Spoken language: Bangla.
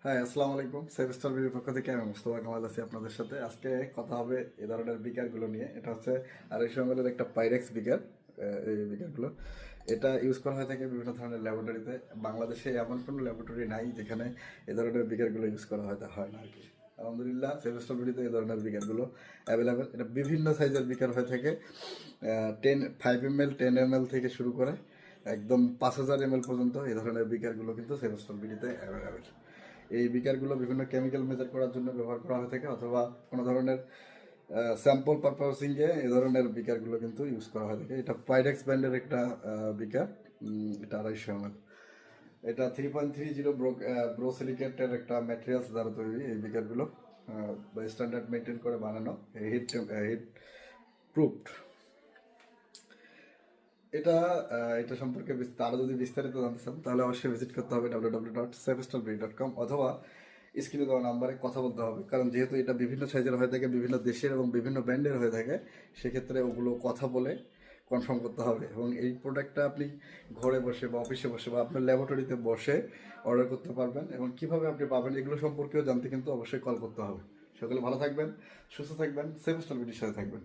হ্যাঁ, আসসালামু আলাইকুম। সেফ স্টার বিডির পক্ষ থেকে আমি মুস্তফা কামাল আছি আপনাদের সাথে। আজকে কথা হবে এ ধরনের বিকারগুলো নিয়ে। এটা হচ্ছে 250 ml এর একটা পাইরেক্স বিকার। এই বিকারগুলো এটা ইউজ করা হয়ে থাকে বিভিন্ন ধরনের ল্যাবরেটরিতে। বাংলাদেশে এমন কোনো ল্যাবরেটরি নাই যেখানে এ ধরনের বিকারগুলো ইউজ করা হয় না আর কি। আলহামদুলিল্লাহ সেফ স্টার বিডিতে এই ধরনের বিকারগুলো অ্যাভেলেবেল। এটা বিভিন্ন সাইজের বিকার হয়ে থাকে। 5 ml 10 ml থেকে শুরু করে একদম 5000 ml পর্যন্ত এই ধরনের বিকারগুলো কিন্তু সেফ স্টার বিডিতে অ্যাভেলেবেল। এই বিকারগুলো বিভিন্ন কেমিক্যাল মেজার করার জন্য ব্যবহার করা হয়ে থাকে, অথবা কোনো ধরনের স্যাম্পল পারপাসিংয়ে এই ধরনের বিকারগুলো কিন্তু ইউজ করা হয়ে থাকে। এটা পাইরেক্স ব্র্যান্ডের একটা বিকার। এটা 250 ml। এটা 3.30 ব্রোসিলিকেটের একটা ম্যাটেরিয়ালস দ্বারা তৈরি এই বিকারগুলো, স্ট্যান্ডার্ড মেনটেন করে বানানো, হিট প্রুফড। এটা এটা সম্পর্কে আরও যদি বিস্তারিত জানতে চান তাহলে অবশ্যই ভিজিট করতে হবে www.safestarbury.com, অথবা স্ক্রিনে দেওয়া নাম্বারে কথা বলতে হবে। কারণ যেহেতু এটা বিভিন্ন সাইজের হয়ে থাকে, বিভিন্ন দেশের এবং বিভিন্ন ব্র্যান্ডের হয়ে থাকে, সেক্ষেত্রে ওগুলো কথা বলে কনফার্ম করতে হবে। এবং এই প্রোডাক্টটা আপনি ঘরে বসে বা অফিসে বসে বা আপনার ল্যাবরেটরিতে বসে অর্ডার করতে পারবেন, এবং কিভাবে আপনি পাবেন এগুলো সম্পর্কেও জানতে কিন্তু অবশ্যই কল করতে হবে। সকলে ভালো থাকবেন, সুস্থ থাকবেন, সেফ স্টার বিডির সাথে থাকবেন।